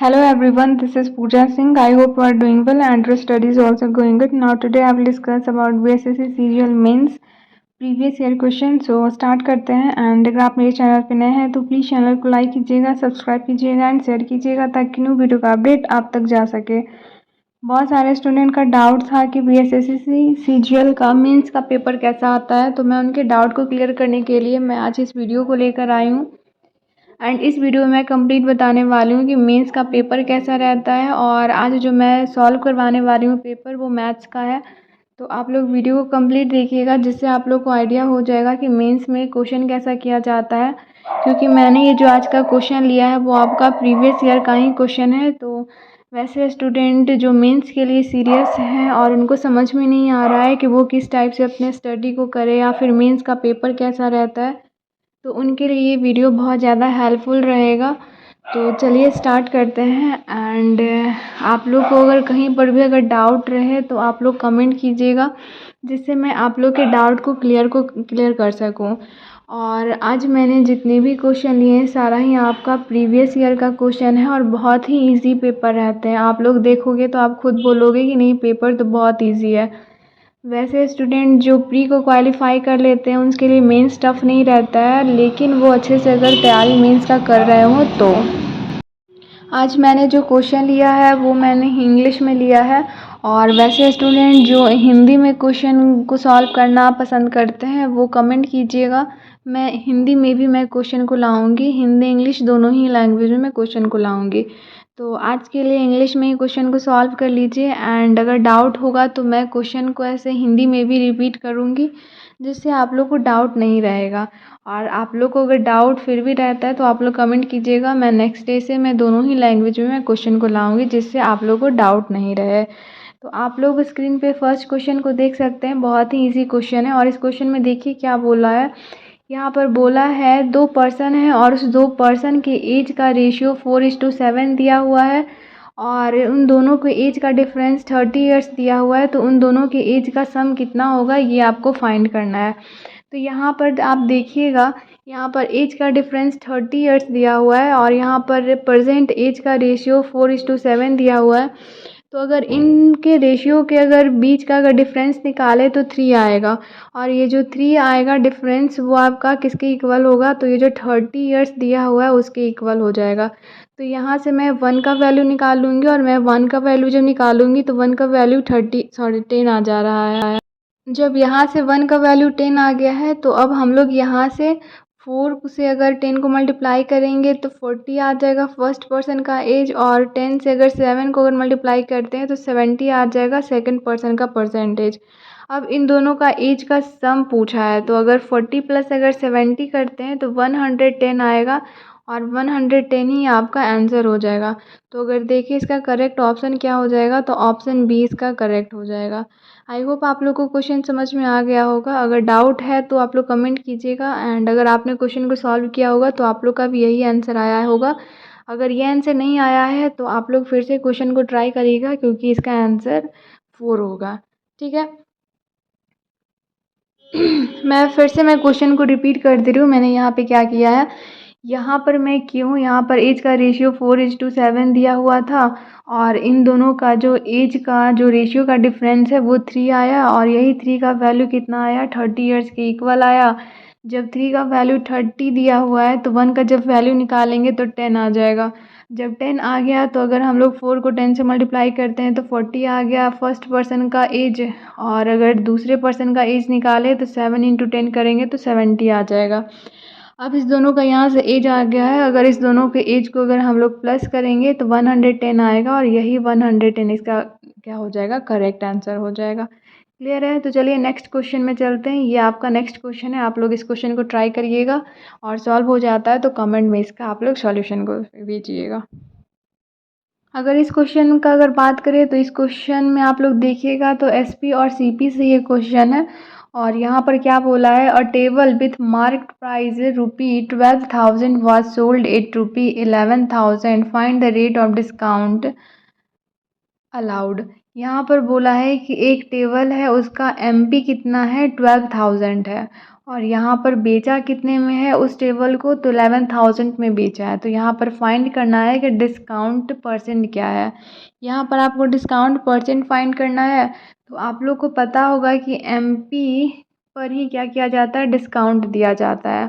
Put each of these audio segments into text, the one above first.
Hello everyone, this is Pooja Singh. I hope you are doing well and your study is also going good. Now today I will discuss about BSSC CGL Mains previous year question. So start करते हैं and अगर आप मेरे channel पे नए हैं तो please channel को लाइक कीजिएगा, सब्सक्राइब कीजिएगा एंड शेयर कीजिएगा ताकि न्यू वीडियो का अपडेट आप तक जा सके। बहुत सारे स्टूडेंट का डाउट था कि BSSC CGL का मेंस का पेपर कैसा आता है, तो मैं उनके डाउट को क्लियर करने के लिए मैं आज इस वीडियो को लेकर आई हूँ। एंड इस वीडियो में मैं कंप्लीट बताने वाली हूँ कि मेंस का पेपर कैसा रहता है। और आज जो मैं सॉल्व करवाने वाली हूँ पेपर वो मैथ्स का है, तो आप लोग वीडियो को कंप्लीट देखिएगा जिससे आप लोग को आइडिया हो जाएगा कि मेंस में क्वेश्चन कैसा किया जाता है। क्योंकि मैंने ये जो आज का क्वेश्चन लिया है वो आपका प्रीवियस ईयर का ही क्वेश्चन है। तो वैसे स्टूडेंट जो मेंस के लिए सीरियस हैं और उनको समझ में नहीं आ रहा है कि वो किस टाइप से अपने स्टडी को करे या फिर मेंस का पेपर कैसा रहता है, तो उनके लिए ये वीडियो बहुत ज़्यादा हेल्पफुल रहेगा। तो चलिए स्टार्ट करते हैं। एंड आप लोग को अगर कहीं पर भी अगर डाउट रहे तो आप लोग कमेंट कीजिएगा जिससे मैं आप लोग के डाउट को क्लियर कर सकूं। और आज मैंने जितने भी क्वेश्चन लिए हैं सारा ही आपका प्रीवियस ईयर का क्वेश्चन है और बहुत ही इजी पेपर रहते हैं। आप लोग देखोगे तो आप खुद बोलोगे कि नहीं पेपर तो बहुत इजी है। वैसे स्टूडेंट जो प्री को क्वालिफाई कर लेते हैं उनके लिए मेंस टफ नहीं रहता है, लेकिन वो अच्छे से अगर तैयारी मेंस का कर रहे हो तो। आज मैंने जो क्वेश्चन लिया है वो मैंने इंग्लिश में लिया है। और वैसे स्टूडेंट जो हिंदी में क्वेश्चन को सॉल्व करना पसंद करते हैं वो कमेंट कीजिएगा। मैं हिंदी में भी मैं क्वेश्चन को लाऊंगी, हिंदी इंग्लिश दोनों ही लैंग्वेज में मैं क्वेश्चन को लाऊंगी। तो आज के लिए इंग्लिश में ही क्वेश्चन को सॉल्व कर लीजिए एंड अगर डाउट होगा तो मैं क्वेश्चन को ऐसे हिंदी में भी रिपीट करूँगी जिससे आप लोग को डाउट नहीं रहेगा। और आप लोग को अगर डाउट फिर भी रहता है तो आप लोग कमेंट कीजिएगा, मैं नेक्स्ट डे से मैं दोनों ही लैंग्वेज में मैं क्वेश्चन को लाऊंगी जिससे आप लोग को डाउट नहीं रहे। तो आप लोग स्क्रीन पे फर्स्ट क्वेश्चन को देख सकते हैं, बहुत ही इजी क्वेश्चन है। और इस क्वेश्चन में देखिए क्या बोला है। यहाँ पर बोला है 2 पर्सन है और उस 2 पर्सन के एज का रेशियो 4:7 दिया हुआ है और उन दोनों के एज का डिफरेंस 30 ईयर्स दिया हुआ है। तो उन दोनों के एज का सम कितना होगा ये आपको फाइंड करना है। तो यहाँ पर आप देखिएगा, यहाँ पर एज का डिफरेंस 30 ईयर्स दिया हुआ है और यहाँ पर प्रेजेंट एज का रेशियो 4:7 दिया हुआ है। तो अगर इनके रेशियो के अगर बीच का अगर डिफरेंस निकाले तो 3 आएगा और ये जो 3 आएगा डिफरेंस वो आपका किसके इक्वल होगा, तो ये जो 30 ईयर्स दिया हुआ है उसके इक्वल हो जाएगा। तो यहाँ से मैं 1 का वैल्यू निकाल लूँगी और मैं 1 का वैल्यू जब निकालूंगी तो 1 का वैल्यू 10 आ जा रहा है। जब यहाँ से 1 का वैल्यू 10 आ गया है तो अब हम लोग यहाँ से 4 से अगर 10 को मल्टीप्लाई करेंगे तो 40 आ जाएगा फर्स्ट पर्सन का एज, और 10 से अगर 7 को अगर मल्टीप्लाई करते हैं तो 70 आ जाएगा सेकंड पर्सन का परसेंटेज। अब इन दोनों का एज का सम पूछा है तो अगर 40 प्लस अगर 70 करते हैं तो 110 आएगा और 110 ही आपका आंसर हो जाएगा। तो अगर देखिए इसका करेक्ट ऑप्शन क्या हो जाएगा, तो ऑप्शन बी इसका करेक्ट हो जाएगा। आई होप आप लोग को क्वेश्चन समझ में आ गया होगा। अगर डाउट है तो आप लोग कमेंट कीजिएगा एंड अगर आपने क्वेश्चन को सॉल्व किया होगा तो आप लोग का भी यही आंसर आया होगा। अगर ये आंसर नहीं आया है तो आप लोग फिर से क्वेश्चन को ट्राई करिएगा क्योंकि इसका आंसर 4 होगा। ठीक है। मैं क्वेश्चन को रिपीट कर दे रही हूँ। मैंने यहाँ पे क्या किया है, यहाँ पर मैं क्यों यहाँ पर एज का रेशियो 4:7 दिया हुआ था और इन दोनों का जो एज का जो रेशियो का डिफरेंस है वो 3 आया और यही 3 का वैल्यू कितना आया, 30 ईयर्स के इक्वल आया। जब 3 का वैल्यू 30 दिया हुआ है तो 1 का जब वैल्यू निकालेंगे तो 10 आ जाएगा। जब 10 आ गया तो अगर हम लोग 4 को 10 से मल्टीप्लाई करते हैं तो 40 आ गया फर्स्ट पर्सन का एज, और अगर दूसरे पर्सन का एज निकाले तो 7 इंटू 10 करेंगे तो 70 आ जाएगा। अब इस दोनों का यहाँ से एज आ गया है, अगर इस दोनों के एज को अगर हम लोग प्लस करेंगे तो 110 आएगा और यही 110 इसका क्या हो जाएगा, करेक्ट आंसर हो जाएगा। क्लियर है। तो चलिए नेक्स्ट क्वेश्चन में चलते हैं। ये आपका नेक्स्ट क्वेश्चन है, आप लोग इस क्वेश्चन को ट्राई करिएगा और सॉल्व हो जाता है तो कमेंट में इसका आप लोग सॉल्यूशन को भेजिएगा। अगर इस क्वेश्चन का अगर बात करें तो इस क्वेश्चन में आप लोग देखिएगा तो एसपी और सीपी से ये क्वेश्चन है। और यहाँ पर क्या बोला है, अ table with marked price ₹12,000 was sold at ₹11,000, find the rate of discount allowed. यहाँ पर बोला है कि एक टेबल है उसका एमपी कितना है, 12,000 है और यहाँ पर बेचा कितने में है उस टेबल को, तो 11,000 में बेचा है। तो यहाँ पर फाइंड करना है कि डिस्काउंट परसेंट क्या है। यहाँ पर आपको डिस्काउंट परसेंट फाइंड करना है। तो आप लोग को पता होगा कि एमपी पर ही क्या किया जाता है, डिस्काउंट दिया जाता है।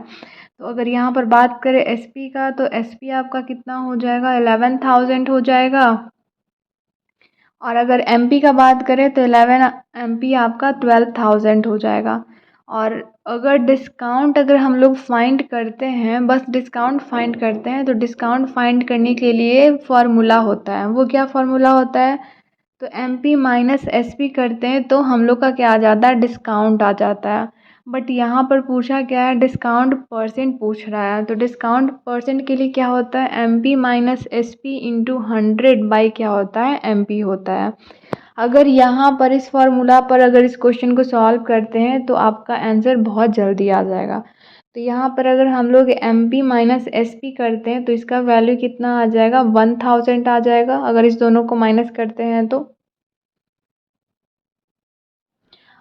तो अगर यहाँ पर बात करें एसपी का, तो एसपी आपका कितना हो जाएगा, 11,000 हो जाएगा। और अगर एमपी का बात करें तो 11 एमपी आपका 12,000 हो जाएगा। और अगर डिस्काउंट अगर हम लोग फाइंड करते हैं, बस डिस्काउंट फाइंड करते हैं, तो डिस्काउंट फाइंड करने के लिए फार्मूला होता है। वो क्या फार्मूला होता है, तो M P minus S P करते हैं तो हम लोग का क्या आ जाता है, डिस्काउंट आ जाता है। बट यहाँ पर पूछा क्या है, डिस्काउंट परसेंट पूछ रहा है। तो डिस्काउंट परसेंट के लिए क्या होता है, M P minus S P into 100 by क्या होता है, एम पी होता है। अगर यहाँ पर इस फॉर्मूला पर अगर इस क्वेश्चन को सॉल्व करते हैं तो आपका आंसर बहुत जल्दी आ जाएगा। तो यहाँ पर अगर हम लोग M P minus S P करते हैं तो इसका वैल्यू कितना आ जाएगा, 1,000 आ जाएगा अगर इस दोनों को माइनस करते हैं तो।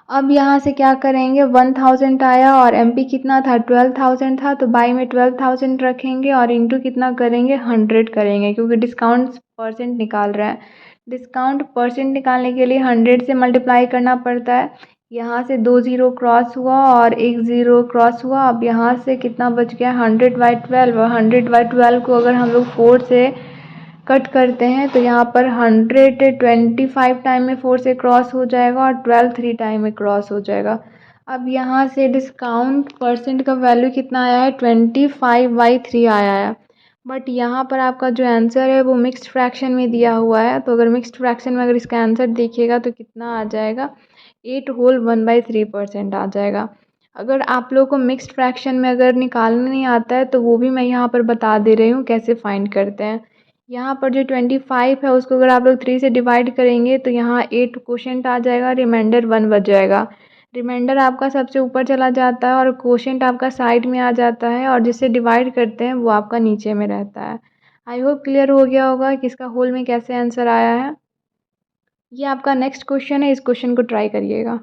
अब यहाँ से क्या करेंगे, 1,000 आया और एम पी कितना था, 12,000 था, तो बाई में 12,000 रखेंगे और इंटू कितना करेंगे, 100 करेंगे, क्योंकि डिस्काउंट परसेंट निकाल रहा है। डिस्काउंट परसेंट निकालने के लिए 100 से मल्टीप्लाई करना पड़ता है। यहाँ से 2 ज़ीरो क्रॉस हुआ और 1 ज़ीरो क्रॉस हुआ। अब यहाँ से कितना बच गया, 100/12। 100/12 को अगर हम लोग 4 से कट करते हैं तो यहाँ पर 125 टाइम में 4 से क्रॉस हो जाएगा और 12 3 टाइम में क्रॉस हो जाएगा। अब यहाँ से डिस्काउंट परसेंट का वैल्यू कितना आया है, 25/3 आया है। बट यहाँ पर आपका जो आंसर है वो मिक्स्ड फ्रैक्शन में दिया हुआ है। तो अगर मिक्स्ड फ्रैक्शन में अगर इसका आंसर देखिएगा तो कितना आ जाएगा, 8 होल 1/3% आ जाएगा। अगर आप लोगों को मिक्स्ड फ्रैक्शन में अगर निकालना नहीं आता है तो वो भी मैं यहाँ पर बता दे रही हूँ कैसे फाइंड करते हैं। यहाँ पर जो 25 है उसको अगर आप लोग 3 से डिवाइड करेंगे तो यहाँ 8 क्वोशंट आ जाएगा, रिमाइंडर 1 बच जाएगा। रिमाइंडर आपका सबसे ऊपर चला जाता है और क्वोशंट आपका साइड में आ जाता है, और जिससे डिवाइड करते हैं वो आपका नीचे में रहता है। आई होप क्लियर हो गया होगा कि इसका होल में कैसे आंसर आया है। ये आपका नेक्स्ट क्वेश्चन है, इस क्वेश्चन को ट्राई करिएगा।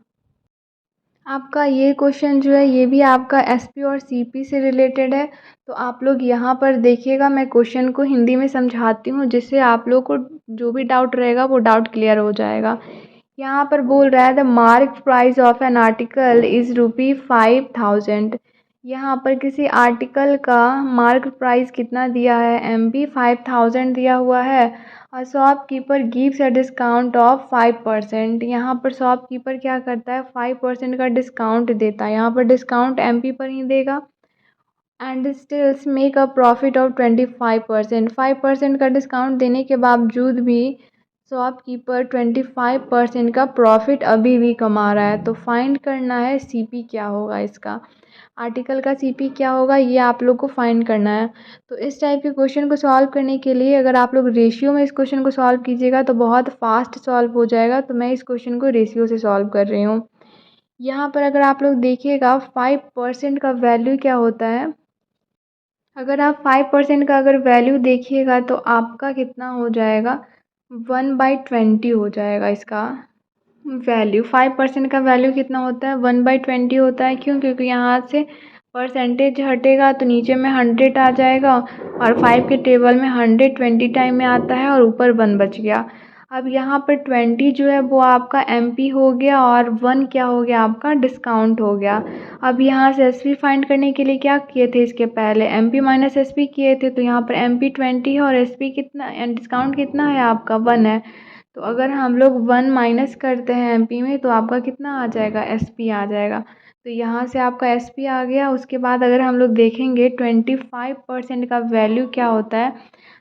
आपका ये क्वेश्चन जो है ये भी आपका एसपी और सीपी से रिलेटेड है। तो आप लोग यहाँ पर देखिएगा, मैं क्वेश्चन को हिंदी में समझाती हूँ जिससे आप लोग को जो भी डाउट रहेगा वो डाउट क्लियर हो जाएगा। यहाँ पर बोल रहा है the mark price of an article is ₹5,000। यहाँ पर किसी आर्टिकल का मार्क प्राइस कितना दिया है, एमपी 5,000 दिया हुआ है। और shopkeeper gives a discount of 5%। यहाँ पर शॉपकीपर क्या करता है, 5% का डिस्काउंट देता है। यहाँ पर डिस्काउंट एमपी पर ही देगा। And stills make a profit of 25%। 5% का डिस्काउंट देने के बावजूद भी शॉपकीपर 25% का प्रॉफिट अभी भी कमा रहा है। तो फाइंड करना है सीपी क्या होगा, इसका आर्टिकल का सीपी क्या होगा, ये आप लोग को फाइंड करना है। तो इस टाइप के क्वेश्चन को सॉल्व करने के लिए अगर आप लोग रेशियो में इस क्वेश्चन को सॉल्व कीजिएगा तो बहुत फास्ट सॉल्व हो जाएगा। तो मैं इस क्वेश्चन को रेशियो से सॉल्व कर रही हूँ। यहाँ पर अगर आप लोग देखिएगा 5% का वैल्यू क्या होता है, अगर आप 5% का अगर वैल्यू देखिएगा तो आपका कितना हो जाएगा, 1/20 हो जाएगा इसका वैल्यू। 5% का वैल्यू कितना होता है, 1/20 होता है। क्यों, क्योंकि यहाँ से परसेंटेज हटेगा तो नीचे में 100 आ जाएगा और 5 के टेबल में 100 20 टाइम में आता है और ऊपर 1 बच गया। अब यहाँ पर 20 जो है वो आपका एमपी हो गया और 1 क्या हो गया, आपका डिस्काउंट हो गया। अब यहाँ से एसपी फाइंड करने के लिए क्या किए थे, इसके पहले एमपी माइनस एसपी किए थे। तो यहाँ पर एमपी 20 है और एसपी कितना, डिस्काउंट कितना है आपका, 1 है। तो अगर हम लोग 1 माइनस करते हैं एमपी में तो आपका कितना आ जाएगा, एसपी आ जाएगा। तो यहाँ से आपका एसपी आ गया। उसके बाद अगर हम लोग देखेंगे 25% का वैल्यू क्या होता है,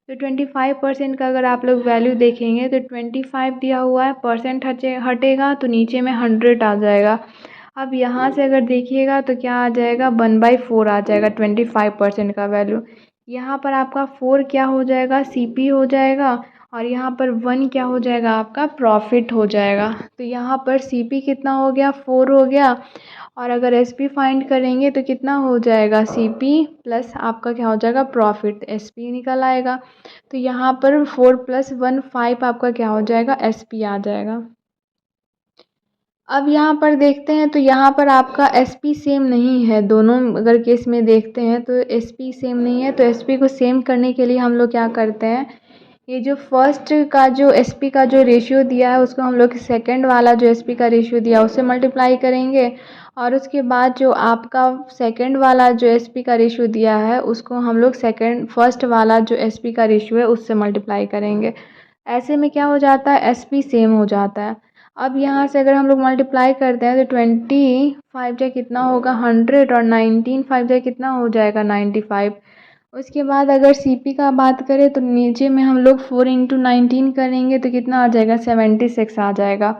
तो 25% का अगर आप लोग वैल्यू देखेंगे तो 25 दिया हुआ है, परसेंट हटेगा तो नीचे में 100 आ जाएगा। अब यहाँ से अगर देखिएगा तो क्या आ जाएगा, 1/4 आ जाएगा 25% का वैल्यू। यहाँ पर आपका 4 क्या हो जाएगा, सीपी हो जाएगा। और यहाँ पर 1 क्या हो जाएगा, आपका प्रॉफिट हो जाएगा। तो यहाँ पर सीपी कितना हो गया, 4 हो गया। और अगर एसपी फाइंड करेंगे तो कितना हो जाएगा, सीपी प्लस आपका क्या हो जाएगा, प्रॉफिट, एसपी निकल आएगा। तो यहाँ पर 4 + 1 5 आपका क्या हो जाएगा, एसपी आ जाएगा। अब यहाँ पर देखते हैं तो यहाँ पर आपका एसपी सेम नहीं है। दोनों अगर केस में देखते हैं तो एसपी सेम नहीं है। तो एसपी को सेम करने के लिए हम लोग क्या करते हैं, ये जो फर्स्ट का जो एसपी का जो रेशियो दिया है उसको हम लोग सेकंड वाला जो एसपी का रेशियो दिया है उससे मल्टीप्लाई करेंगे, और उसके बाद जो आपका सेकंड वाला जो एसपी का रेशियो दिया है उसको हम लोग फर्स्ट वाला जो एसपी का रेशियो है उससे मल्टीप्लाई करेंगे। ऐसे में क्या हो जाता है, एसपी सेम हो जाता है। अब यहाँ से अगर हम लोग मल्टीप्लाई करते हैं तो 25 जाए कितना होगा 100, और 19 जाए कितना हो जाएगा 95। उसके बाद अगर सीपी का बात करें तो नीचे में हम लोग 4 × 19 करेंगे तो कितना आ जाएगा 76 आ जाएगा।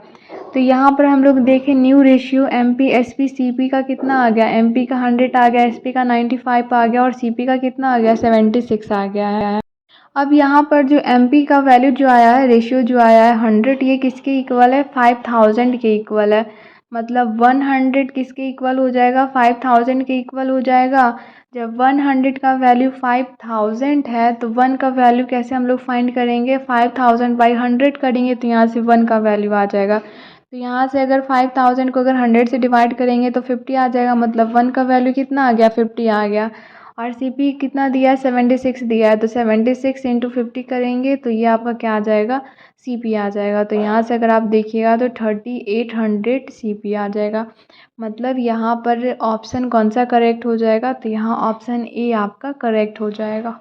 तो यहाँ पर हम लोग देखें new ratio MP SP CP का कितना आ गया, एमपी का 100 आ गया, एसपी का 95 आ गया, और सीपी का कितना आ गया 76 आ गया है। अब यहाँ पर जो एमपी का वैल्यू जो आया है, रेशियो जो आया है 100, ये किसके इक्वल है 5000 के इक्वल है। मतलब 100 किसके इक्वल हो जाएगा 5000 के इक्वल हो जाएगा। जब 100 का वैल्यू 5000 है तो 1 का वैल्यू कैसे हम लोग फाइंड करेंगे, 5000 बाई 100 करेंगे तो यहाँ से 1 का वैल्यू आ जाएगा। तो यहाँ से अगर 5000 को अगर 100 से डिवाइड करेंगे तो 50 आ जाएगा। मतलब 1 का वैल्यू कितना आ गया 50 आ गया। और सीपी कितना दिया है 76 दिया है, तो 76 इंटू 50 करेंगे तो ये आपका क्या आ जाएगा सीपी आ जाएगा। तो यहाँ से अगर आप देखिएगा तो 3800 सीपी आ जाएगा। मतलब यहाँ पर ऑप्शन कौन सा करेक्ट हो जाएगा, तो यहाँ ऑप्शन ए आपका करेक्ट हो जाएगा।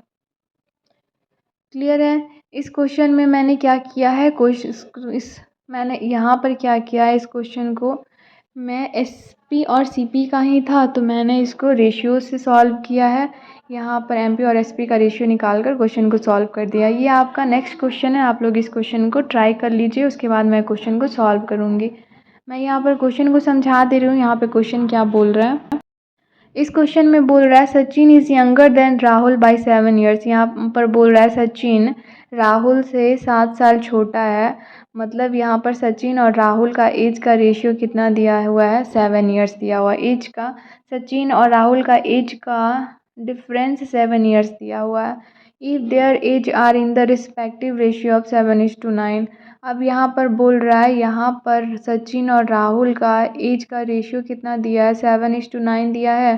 क्लियर है। इस क्वेश्चन में मैंने क्या किया है, मैंने यहाँ पर क्या किया है, इस क्वेश्चन को मैं एसपी और सीपी का ही था तो मैंने इसको रेशियो से सॉल्व किया है। यहाँ पर एमपी और एसपी का रेशियो निकाल कर क्वेश्चन को सॉल्व कर दिया। ये आपका नेक्स्ट क्वेश्चन है, आप लोग इस क्वेश्चन को ट्राई कर लीजिए, उसके बाद मैं क्वेश्चन को सॉल्व करूँगी। मैं यहाँ पर क्वेश्चन को समझा दे रही हूँ। यहाँ पर क्वेश्चन क्या बोल रहा है, इस क्वेश्चन में बोल रहा है Sachin is younger than Rahul by 7 years. यहाँ पर बोल रहा है सचिन राहुल से 7 साल छोटा है। मतलब यहाँ पर सचिन और राहुल का एज का रेशियो कितना दिया हुआ है 7 ईयर्स दिया हुआ है। एज का सचिन और राहुल का एज का डिफरेंस 7 ईयर्स दिया हुआ है। If their ages are in the respective ratio of 7:9। अब यहाँ पर बोल रहा है, यहाँ पर सचिन और राहुल का एज का रेशियो कितना दिया है 7:9 दिया है।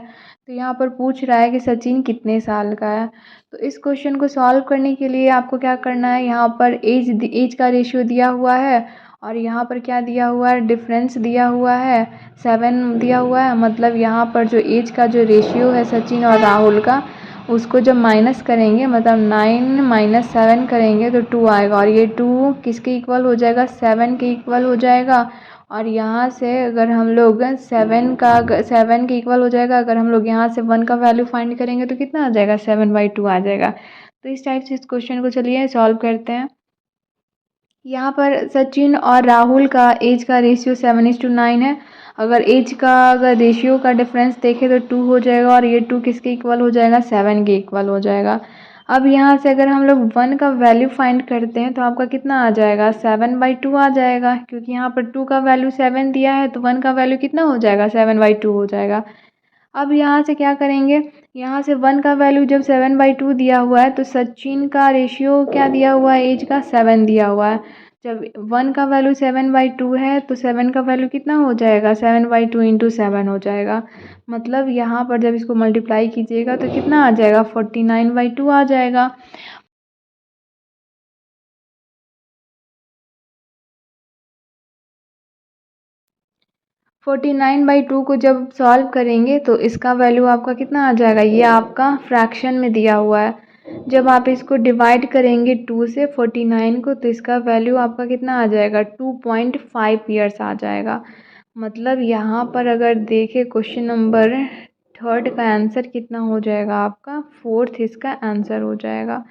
तो यहाँ पर पूछ रहा है कि सचिन कितने साल का है। तो इस क्वेश्चन को सॉल्व करने के लिए आपको क्या करना है, यहाँ पर एज का रेशियो दिया हुआ है और यहाँ पर क्या दिया हुआ है डिफरेंस दिया हुआ है 7 दिया हुआ है। मतलब यहाँ पर जो एज का जो रेशियो है सचिन और राहुल का उसको जब माइनस करेंगे, मतलब 9 - 7 करेंगे तो 2 आएगा, और ये 2 किसके इक्वल हो जाएगा 7 के इक्वल हो जाएगा। और यहाँ से अगर हम लोग 7 के इक्वल हो जाएगा, अगर हम लोग यहाँ से 1 का वैल्यू फाइंड करेंगे तो कितना आ जाएगा 7/2 आ जाएगा। तो इस टाइप से इस क्वेश्चन को चलिए सॉल्व करते हैं। यहाँ पर सचिन और राहुल का एज का रेशियो 7:9 है। अगर एज का अगर रेशियो का डिफरेंस देखें तो 2 हो जाएगा, और ये 2 किसके इक्वल हो जाएगा 7 के इक्वल हो जाएगा। अब यहाँ से अगर हम लोग 1 का वैल्यू फाइंड करते हैं तो आपका कितना आ जाएगा 7/2 आ जाएगा, क्योंकि यहाँ पर 2 का वैल्यू 7 दिया है तो 1 का वैल्यू कितना हो जाएगा 7/2 हो जाएगा। अब यहाँ से क्या करेंगे, यहाँ से 1 का वैल्यू जब 7/2 दिया हुआ है तो सचिन का रेशियो क्या दिया हुआ है एज का 7 दिया हुआ है। जब 1 का वैल्यू 7/2 है तो 7 का वैल्यू कितना हो जाएगा 7/2 इंटू 7 हो जाएगा। मतलब यहाँ पर जब इसको मल्टीप्लाई कीजिएगा तो कितना आ जाएगा 49/2 आ जाएगा। फोर्टी 49/2 को जब सॉल्व करेंगे तो इसका वैल्यू आपका कितना आ जाएगा, ये आपका फ्रैक्शन में दिया हुआ है। जब आप इसको डिवाइड करेंगे 2 से 49 को तो इसका वैल्यू आपका कितना आ जाएगा 2.5 ईयर्स आ जाएगा। मतलब यहाँ पर अगर देखें क्वेश्चन नंबर 3 का आंसर कितना हो जाएगा आपका 4th इसका आंसर हो जाएगा।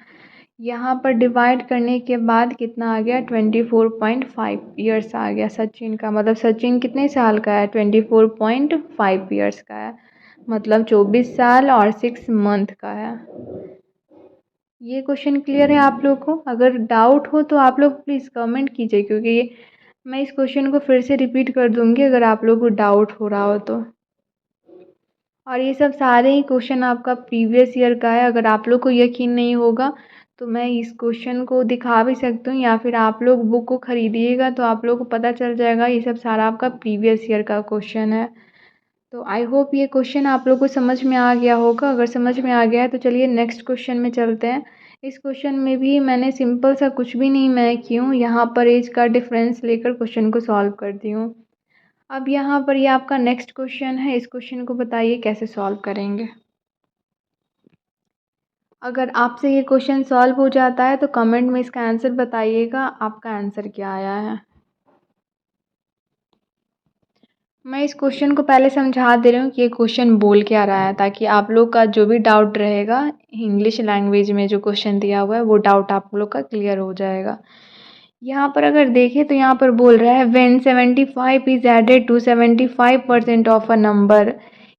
यहाँ पर डिवाइड करने के बाद कितना आ गया 24.5 ईयर्स आ गया सचिन का। मतलब सचिन कितने साल का है 24.5 ईयर्स का है, मतलब 24 साल और 6 मंथ का है। ये क्वेश्चन क्लियर है आप लोग को? अगर डाउट हो तो आप लोग प्लीज़ कमेंट कीजिए, क्योंकि मैं इस क्वेश्चन को फिर से रिपीट कर दूँगी अगर आप लोग को डाउट हो रहा हो तो। और ये सब सारे ही क्वेश्चन आपका प्रीवियस ईयर का है। अगर आप लोग को यकीन नहीं होगा तो मैं इस क्वेश्चन को दिखा भी सकती हूँ, या फिर आप लोग बुक को ख़रीदिएगा तो आप लोगों को पता चल जाएगा। ये सब सारा आपका प्रीवियस ईयर का क्वेश्चन है। तो आई होप ये क्वेश्चन आप लोग को समझ में आ गया होगा। अगर समझ में आ गया है तो चलिए नेक्स्ट क्वेश्चन में चलते हैं। इस क्वेश्चन में भी मैंने सिंपल सा कुछ भी नहीं मैं की हूँ, यहाँ पर एज का डिफरेंस लेकर क्वेश्चन को सॉल्व करती हूँ। अब यहाँ पर ये आपका नेक्स्ट क्वेश्चन है। इस क्वेश्चन को बताइए कैसे सॉल्व करेंगे। अगर आपसे ये क्वेश्चन सॉल्व हो जाता है तो कमेंट में इसका आंसर बताइएगा, आपका आंसर क्या आया है। मैं इस क्वेश्चन को पहले समझा दे रही हूँ कि ये क्वेश्चन बोल क्या रहा है, ताकि आप लोग का जो भी डाउट रहेगा इंग्लिश लैंग्वेज में जो क्वेश्चन दिया हुआ है वो डाउट आप लोग का क्लियर हो जाएगा। यहाँ पर अगर देखें तो यहाँ पर बोल रहा है when 75 is added to 75% of a number.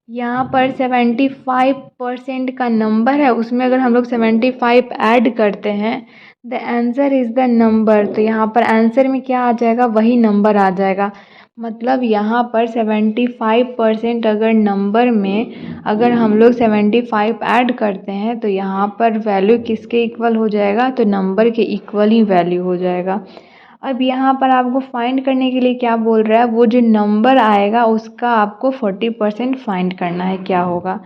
यहाँ पर 75% का नंबर है, उसमें अगर हम लोग 75 ऐड करते हैं the answer is the number. तो यहाँ पर आंसर में क्या आ जाएगा, वही नंबर आ जाएगा। मतलब यहाँ पर 75% अगर नंबर में अगर हम लोग 75 ऐड करते हैं तो यहाँ पर वैल्यू किसके इक्वल हो जाएगा, तो नंबर के इक्वल ही वैल्यू हो जाएगा। अब यहाँ पर आपको फाइंड करने के लिए क्या बोल रहा है, वो जो नंबर आएगा उसका आपको 40% फाइंड करना है क्या होगा।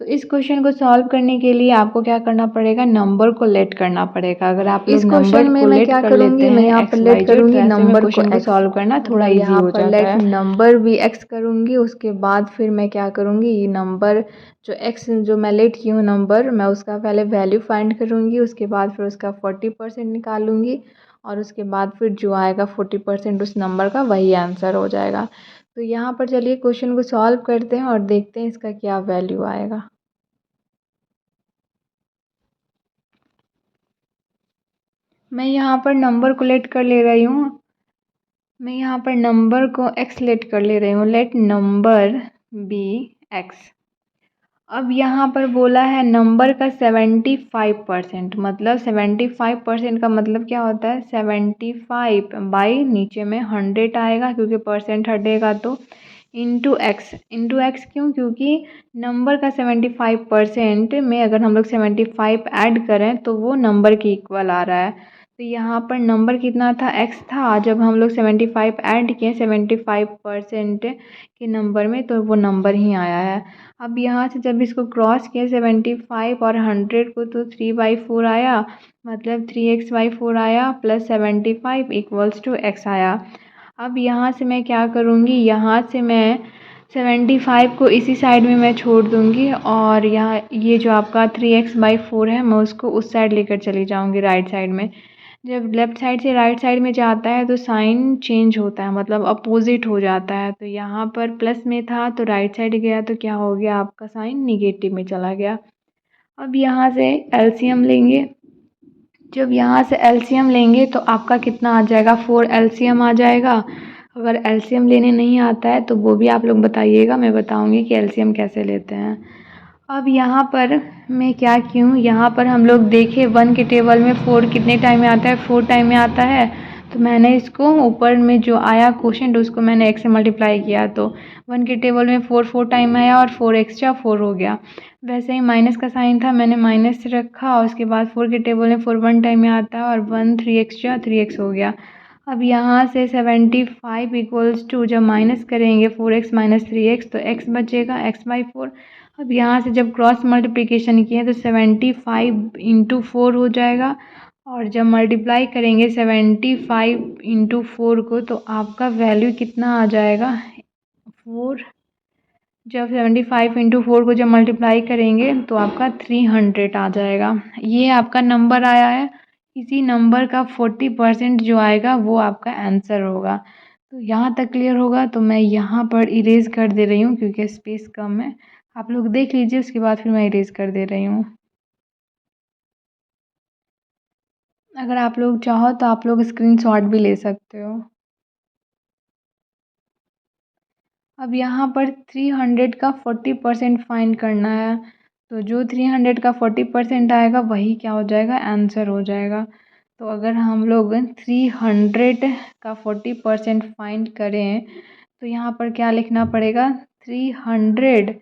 तो इस क्वेश्चन को सॉल्व करने के लिए आपको क्या करना पड़ेगा, नंबर को लेट करना पड़ेगा। अगर आप इस लोग क्वेश्चन नंबर में को मैं लेट क्या कर करूँगी, लेते मैं हैं यहाँ पर एक्स लेट वाई जेड, करूँगी तो ऐसे में नंबर को क्वेश्चन को एक्स, सॉल्व करना थोड़ा मतलब इजी यहाँ हो पर जाता लेट है। नंबर भी एक्स करूँगी, उसके बाद फिर मैं क्या करूँगी, ये नंबर जो एक्स जो मैं लेट की हूँ नंबर, मैं उसका पहले वैल्यू फाइंड करूँगी, उसके बाद फिर उसका 40% निकालूंगी और उसके बाद फिर जो आएगा 40% उस नंबर का वही आंसर हो जाएगा। तो यहाँ पर चलिए क्वेश्चन को सॉल्व करते हैं और देखते हैं इसका क्या वैल्यू आएगा। मैं यहाँ पर नंबर को लेट कर ले रही हूँ, मैं यहाँ पर नंबर को एक्स लेट कर ले रही हूँ। Let number be x. अब यहाँ पर बोला है नंबर का 75%, मतलब 75% का मतलब क्या होता है, 75 बाई नीचे में 100 आएगा क्योंकि परसेंट हटेगा, तो इंटू एक्स। इंटू एक्स क्यों, क्योंकि नंबर का 75% में अगर हम लोग 75 ऐड करें तो वो नंबर के इक्वल आ रहा है। तो यहाँ पर नंबर कितना था, एक्स था। जब हम लोग 75 ऐड किए 75% के नंबर में तो वो नंबर ही आया है। अब यहाँ से जब इसको क्रॉस किया 75 और 100 को, तो 3/4 आया, मतलब 3x/4 आया प्लस 75 इक्वल्स टू एक्स आया। अब यहाँ से मैं क्या करूँगी, यहाँ से मैं 75 को इसी साइड में मैं छोड़ दूँगी और यहाँ ये जो आपका 3x/4 है मैं उसको उस साइड लेकर चली जाऊँगी, राइट साइड में। जब लेफ़्ट साइड से राइट साइड में जाता है तो साइन चेंज होता है, मतलब अपोजिट हो जाता है। तो यहाँ पर प्लस में था तो राइट साइड गया तो क्या हो गया, आपका साइन निगेटिव में चला गया। अब यहाँ से एलसीएम लेंगे। जब यहाँ से एलसीएम लेंगे तो आपका कितना आ जाएगा, 4 एलसीएम आ जाएगा। अगर एलसीएम लेने नहीं आता है तो वो भी आप लोग बताइएगा, मैं बताऊँगी कि एलसीएम कैसे लेते हैं। अब यहाँ पर मैं क्या की हूँ, यहाँ पर हम लोग देखें 1 के टेबल में 4 कितने टाइम में आता है, 4 टाइम में आता है। तो मैंने इसको ऊपर में जो आया क्वोशेंट उसको मैंने x से मल्टीप्लाई किया, तो 1 के टेबल में 4 टाइम आया और 4 एक्स्ट्रा 4 हो गया। वैसे ही माइनस का साइन था, मैंने माइनस रखा और उसके बाद 4 के टेबल में 4 1 टाइम में आता है और 1 3 एक्स्ट्रा 3x हो गया। अब यहाँ से 75 इक्वल्स टू, जब माइनस करेंगे 4x माइनस 3x तो x बचेगा x/4। अब यहाँ से जब क्रॉस मल्टीप्लिकेशन किए तो 75 इंटू 4 हो जाएगा, और जब मल्टीप्लाई करेंगे 75 इंटू 4 को तो आपका वैल्यू कितना आ जाएगा, 4। जब 75 इंटू 4 को जब मल्टीप्लाई करेंगे तो आपका 300 आ जाएगा। ये आपका नंबर आया है। इसी नंबर का 40% जो आएगा वो आपका आंसर होगा। तो यहाँ तक क्लियर होगा। तो मैं यहाँ पर इरेज कर दे रही हूँ क्योंकि स्पेस कम है। आप लोग देख लीजिए, उसके बाद फिर मैं इरेज कर दे रही हूँ। अगर आप लोग चाहो तो आप लोग स्क्रीनशॉट भी ले सकते हो। अब यहाँ पर 300 का 40% फाइंड करना है, तो जो 300 का 40% आएगा वही क्या हो जाएगा, आंसर हो जाएगा। तो अगर हम लोग 300 का 40% फाइंड करें तो यहाँ पर क्या लिखना पड़ेगा, 300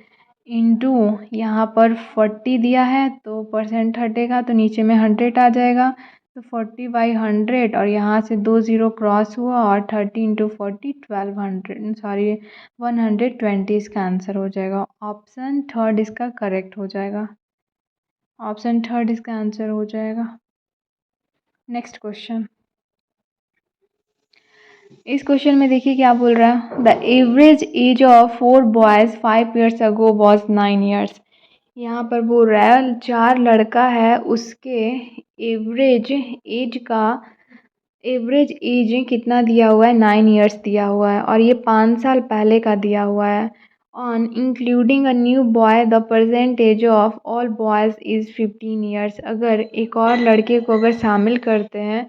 इंटू यहाँ पर 40 दिया है तो परसेंट हटेगा तो नीचे में 100 आ जाएगा, तो 40/100 और यहाँ से 2 ज़ीरो क्रॉस हुआ और 30 इंटू 40 120 इसका आंसर हो जाएगा। ऑप्शन थर्ड इसका करेक्ट हो जाएगा। ऑप्शन थर्ड इसका आंसर हो जाएगा। नेक्स्ट क्वेश्चन, इस क्वेश्चन में देखिए क्या बोल रहा है। The average age of 4 boys 5 years ago was 9 years. यहाँ पर बोल रहा है 4 लड़का है, उसके एवरेज एज कितना दिया हुआ है, 9 ईयर्स दिया हुआ है और ये 5 साल पहले का दिया हुआ है। On including a new boy the present age of all boys is 15 years. अगर एक और लड़के को अगर शामिल करते हैं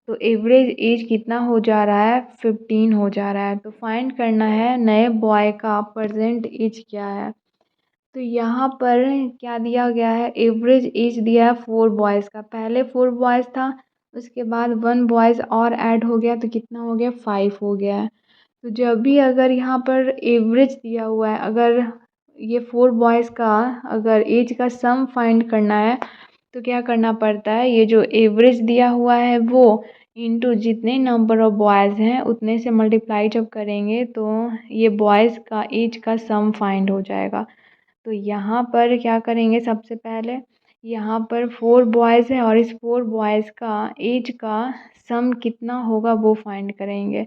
तो एवरेज एज कितना हो जा रहा है, 15 हो जा रहा है। तो फाइंड करना है नए बॉय का प्रेजेंट एज क्या है। तो यहाँ पर क्या दिया गया है, एवरेज एज दिया है 4 बॉयज़ का। पहले 4 बॉयज़ था, उसके बाद 1 बॉयज़ और ऐड हो गया तो कितना हो गया, 5 हो गया है। तो जब भी अगर यहाँ पर एवरेज दिया हुआ है, अगर ये 4 बॉयज़ का अगर एज का सम फाइंड करना है तो क्या करना पड़ता है, ये जो एवरेज दिया हुआ है वो इंटू जितने नंबर ऑफ बॉयज़ हैं उतने से मल्टीप्लाई जब करेंगे तो ये बॉयज़ का एज का सम फाइंड हो जाएगा। तो यहाँ पर क्या करेंगे, सबसे पहले यहाँ पर 4 बॉयज़ है और इस 4 बॉयज़ का एज का सम कितना होगा वो फाइंड करेंगे।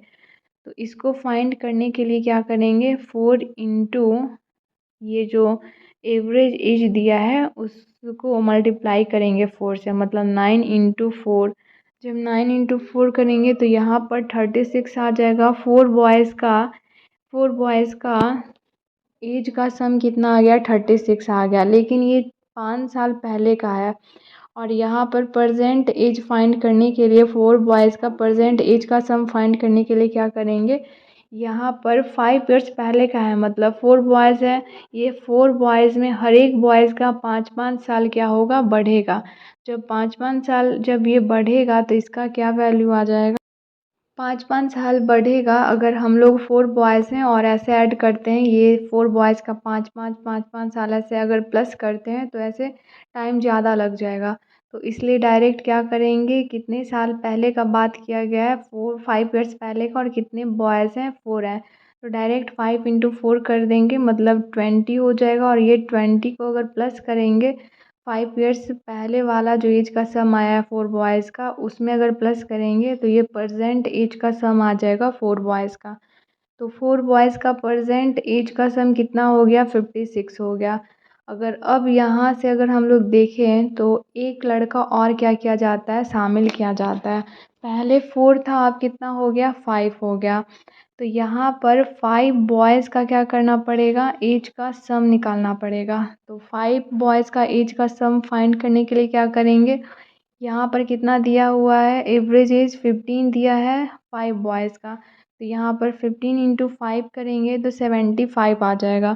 तो इसको फाइंड करने के लिए क्या करेंगे, 4 इंटू ये जो एवरेज एज दिया है उसको मल्टीप्लाई करेंगे 4 से, मतलब 9 इंटू 4। जब 9 इंटू 4 करेंगे तो यहाँ पर 36 आ जाएगा। 4 बॉयज़ का एज का सम कितना आ गया, 36 आ गया। लेकिन ये 5 साल पहले का है और यहाँ पर प्रेजेंट एज फाइंड करने के लिए 4 बॉयज़ का प्रेजेंट एज का सम फाइंड करने के लिए क्या करेंगे, यहाँ पर 5 ईयर्स पहले का है, मतलब 4 बॉयज़ है। ये 4 बॉयज़ में हर एक बॉयज़ का 5-5 साल क्या होगा, बढ़ेगा। जब 5-5 साल जब ये बढ़ेगा तो इसका क्या वैल्यू आ जाएगा, 5-5 साल बढ़ेगा। अगर हम लोग 4 बॉयज़ हैं और ऐसे ऐड करते हैं, ये 4 बॉयज़ का 5-5 साल ऐसे अगर प्लस करते हैं तो ऐसे टाइम ज़्यादा लग जाएगा। तो इसलिए डायरेक्ट क्या करेंगे, कितने साल पहले का बात किया गया है, 5 ईयर्स पहले का, और कितने बॉयज़ हैं, 4 हैं। तो डायरेक्ट 5 इंटू 4 कर देंगे, मतलब 20 हो जाएगा। और ये 20 को अगर प्लस करेंगे 5 ईयर्स पहले वाला जो एज का सम आया है 4 बॉयज़ का, उसमें अगर प्लस करेंगे तो ये प्रेजेंट एज का सम आ जाएगा 4 बॉयज़ का। तो 4 बॉयज़ का प्रेजेंट एज का सम कितना हो गया, 56 हो गया। अगर अब यहाँ से अगर हम लोग देखें तो एक लड़का और क्या किया जाता है, शामिल किया जाता है। पहले 4 था, अब कितना हो गया, 5 हो गया। तो यहाँ पर 5 बॉयज़ का क्या करना पड़ेगा, एज का सम निकालना पड़ेगा। तो 5 बॉयज़ का एज का सम फाइंड करने के लिए क्या करेंगे, यहाँ पर कितना दिया हुआ है, एवरेज एज 15 दिया है 5 बॉयज़ का। तो यहाँ पर 15 इंटू 5 करेंगे तो 75 आ जाएगा।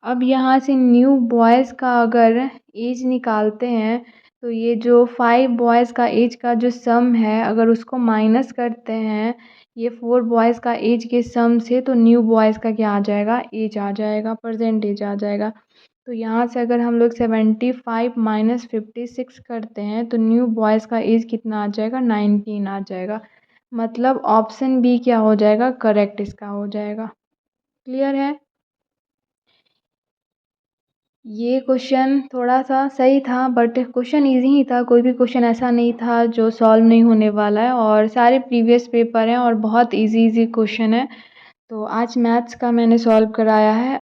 अब यहाँ से न्यू बॉयज़ का अगर एज निकालते हैं तो ये जो 5 बॉयज़ का एज का जो सम है, अगर उसको माइनस करते हैं ये 4 बॉयज़ का एज के सम से, तो न्यू बॉयज़ का क्या आ जाएगा, एज आ जाएगा, प्रेजेंट एज आ जाएगा। तो यहाँ से अगर हम लोग 75 माइनस 56 करते हैं तो न्यू बॉयज़ का एज कितना आ जाएगा, 19 आ जाएगा। मतलब ऑप्शन बी क्या हो जाएगा, करेक्ट इसका हो जाएगा। क्लियर है। ये क्वेश्चन थोड़ा सा सही था, बट क्वेश्चन इजी ही था, कोई भी क्वेश्चन ऐसा नहीं था जो सॉल्व नहीं होने वाला है, और सारे प्रीवियस पेपर हैं और बहुत इजी क्वेश्चन है। तो आज मैथ्स का मैंने सॉल्व कराया है।